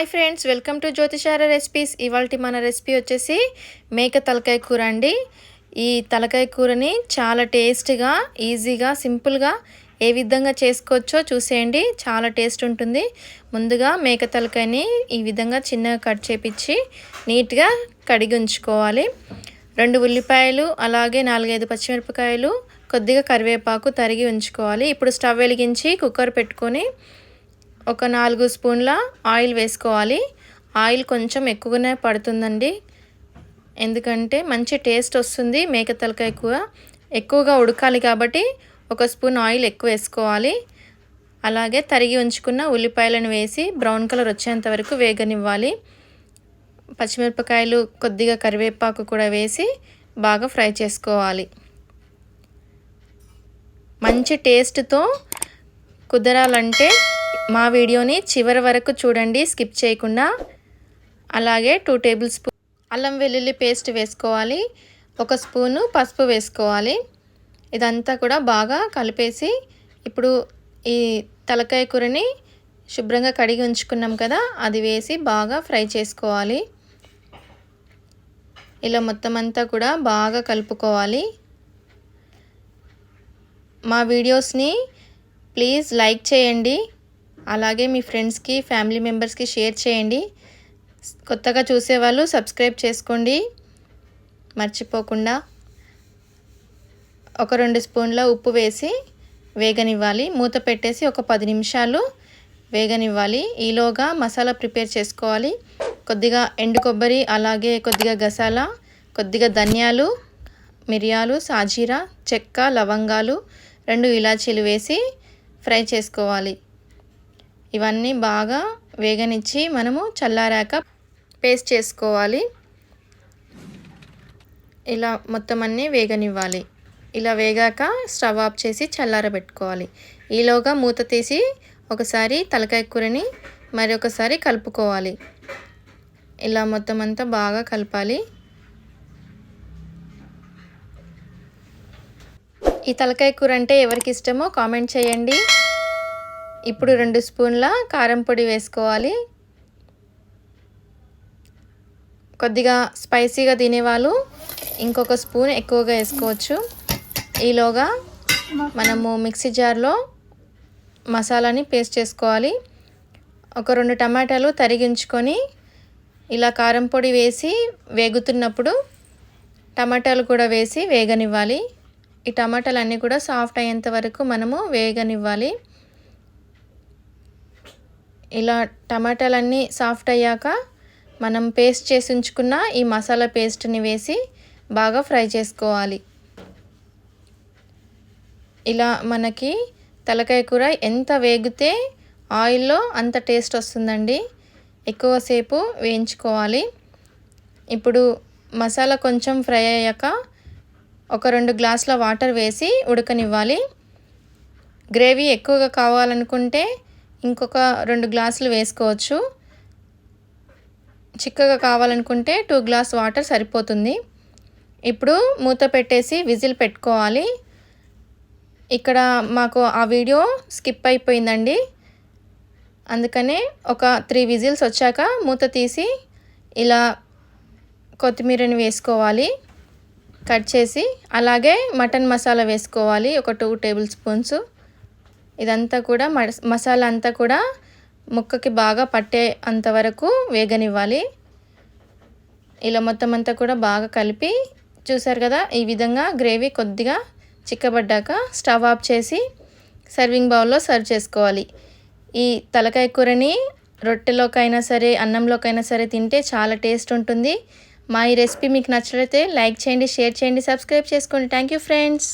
Hi friends, welcome to జ్యోతిషార recipes. ఇవాల్టి మన రెసిపీ వచ్చేసి మేక తలకాయ కూర అండి. ఈ తలకాయ కూరని చాలా టేస్ట్గా, ఈజీగా, సింపుల్గా ఏ విధంగా చేసుకోవచ్చో చూసేయండి. చాలా టేస్ట్ ఉంటుంది. ముందుగా మేక తలకాయని ఈ విధంగా చిన్నగా కట్ చేపించి నీట్గా కడిగి ఉంచుకోవాలి. 2 ఉల్లిపాయలు, అలాగే 4-5 పచ్చిమిరపకాయలు, కొద్దిగా కరివేపాకు తరిగి ఉంచుకోవాలి. ఇప్పుడు స్టవ్ వెలిగించి కుక్కర్ పెట్టుకొని ఒక 4 స్పూన్ల ఆయిల్ వేసుకోవాలి. ఆయిల్ కొంచెం ఎక్కువనే పడుతుందండి, ఎందుకంటే మంచి టేస్ట్ వస్తుంది. మేక తలకాయ కూర ఎక్కువగా ఉడకాలి కాబట్టి 1 స్పూన్ ఆయిల్ ఎక్కువ వేసుకోవాలి. అలాగే తరిగి ఉంచుకున్న ఉల్లిపాయలను వేసి బ్రౌన్ కలర్ వచ్చేంత వరకు వేగనివ్వాలి. పచ్చిమిరపకాయలు, కొద్దిగా కరివేపాకు కూడా వేసి బాగా ఫ్రై చేసుకోవాలి. మంచి టేస్ట్తో కుదరాలంటే మా వీడియోని చివరి వరకు చూడండి, స్కిప్ చేయకుండా. అలాగే 2 టేబుల్ స్పూన్ అల్లం వెల్లుల్లి పేస్ట్ వేసుకోవాలి. 1 స్పూను పసుపు వేసుకోవాలి. ఇదంతా కూడా బాగా కలిపేసి ఇప్పుడు ఈ తలకాయ కూరని శుభ్రంగా కడిగి ఉంచుకున్నాం కదా, అది వేసి బాగా ఫ్రై చేసుకోవాలి. ఇలా మొత్తం అంతా కూడా బాగా కలుపుకోవాలి. మా వీడియోస్ని ప్లీజ్ లైక్ చేయండి. అలాగే మీ ఫ్రెండ్స్కి, ఫ్యామిలీ మెంబర్స్కి షేర్ చేయండి. కొత్తగా చూసేవాళ్ళు సబ్స్క్రైబ్ చేసుకోండి మర్చిపోకుండా. 1-2 స్పూన్ల ఉప్పు వేసి వేగనివ్వాలి. మూత పెట్టేసి ఒక 10 నిమిషాలు వేగనివ్వాలి. ఈలోగా మసాలా ప్రిపేర్ చేసుకోవాలి. కొద్దిగా ఎండు కొబ్బరి, అలాగే కొద్దిగా గసాల, కొద్దిగా ధనియాలు, మిరియాలు, సాజీరా, చెక్క, లవంగాలు, 2 ఇలాచీలు వేసి ఫ్రై చేసుకోవాలి. ఇవన్నీ బాగా వేగనిచ్చి మనము చల్లారాక పేస్ట్ చేసుకోవాలి. ఇలా మొత్తం అన్నీ వేగనివ్వాలి. ఇలా వేగాక స్టవ్ ఆఫ్ చేసి చల్లారబెట్టుకోవాలి. ఈలోగా మూత తీసి ఒకసారి తలకాయ కూరని మరొకసారి కలుపుకోవాలి. ఇలా మొత్తం అంతా బాగా కలపాలి. ఈ తలకాయ కూర అంటే ఎవరికి ఇష్టమో కామెంట్ చేయండి. ఇప్పుడు 2 స్పూన్ల కారం పొడి వేసుకోవాలి. కొద్దిగా స్పైసీగా తినేవాళ్ళు ఇంకొక స్పూన్ ఎక్కువగా వేసుకోవచ్చు. ఈలోగా మనము మిక్సీ జార్లో మసాలాని పేస్ట్ చేసుకోవాలి. ఒక 2 టమాటాలు తరిగించుకొని ఇలా కారం పొడి వేసి వేగుతున్నప్పుడు టమాటాలు కూడా వేసి వేగనివ్వాలి. ఈ టమాటాలు అన్నీ కూడా సాఫ్ట్ అయ్యేంత వరకు మనము వేగనివ్వాలి. ఇలా టమాటాలన్నీ సాఫ్ట్ అయ్యాక మనం పేస్ట్ చేసి ఉంచుకున్న ఈ మసాలా పేస్ట్ని వేసి బాగా ఫ్రై చేసుకోవాలి. ఇలా మనకి తలకాయ కూర ఎంత వేగితే ఆయిల్లో అంత టేస్ట్ వస్తుందండి. ఎక్కువసేపు వేయించుకోవాలి. ఇప్పుడు మసాలా కొంచెం ఫ్రై అయ్యాక ఒక 2 గ్లాసుల వాటర్ వేసి ఉడకనివ్వాలి. గ్రేవీ ఎక్కువగా కావాలనుకుంటే ఇంకొక 2 గ్లాసులు వేసుకోవచ్చు. చిక్కగా కావాలనుకుంటే 2 గ్లాస్ వాటర్ సరిపోతుంది. ఇప్పుడు మూత పెట్టేసి విజిల్ పెట్టుకోవాలి. ఇక్కడ మాకు ఆ వీడియో స్కిప్ అయిపోయిందండి, అందుకనే ఒక 3 విజిల్స్ వచ్చాక మూత తీసి ఇలా కొత్తిమీరని వేసుకోవాలి కట్ చేసి. అలాగే మటన్ మసాలా వేసుకోవాలి, ఒక 2 టేబుల్ స్పూన్స్. ఇదంతా కూడా మసాలా అంతా కూడా ముక్కకి బాగా పట్టే అంతవరకు వేగనివ్వాలి. ఇలా మొత్తం అంతా కూడా బాగా కలిపి చూసారు కదా, ఈ విధంగా గ్రేవీ కొద్దిగా చిక్కబడ్డాక స్టవ్ ఆఫ్ చేసి సర్వింగ్ బౌల్లో సర్వ్ చేసుకోవాలి. ఈ తలకాయ కూరని రొట్టెలోకైనా సరే, అన్నంలోకైనా సరే తింటే చాలా టేస్ట్ ఉంటుంది. మా ఈ రెసిపీ మీకు నచ్చినట్లయితే లైక్ చేయండి, షేర్ చేయండి, సబ్స్క్రైబ్ చేసుకోండి. Thank you friends.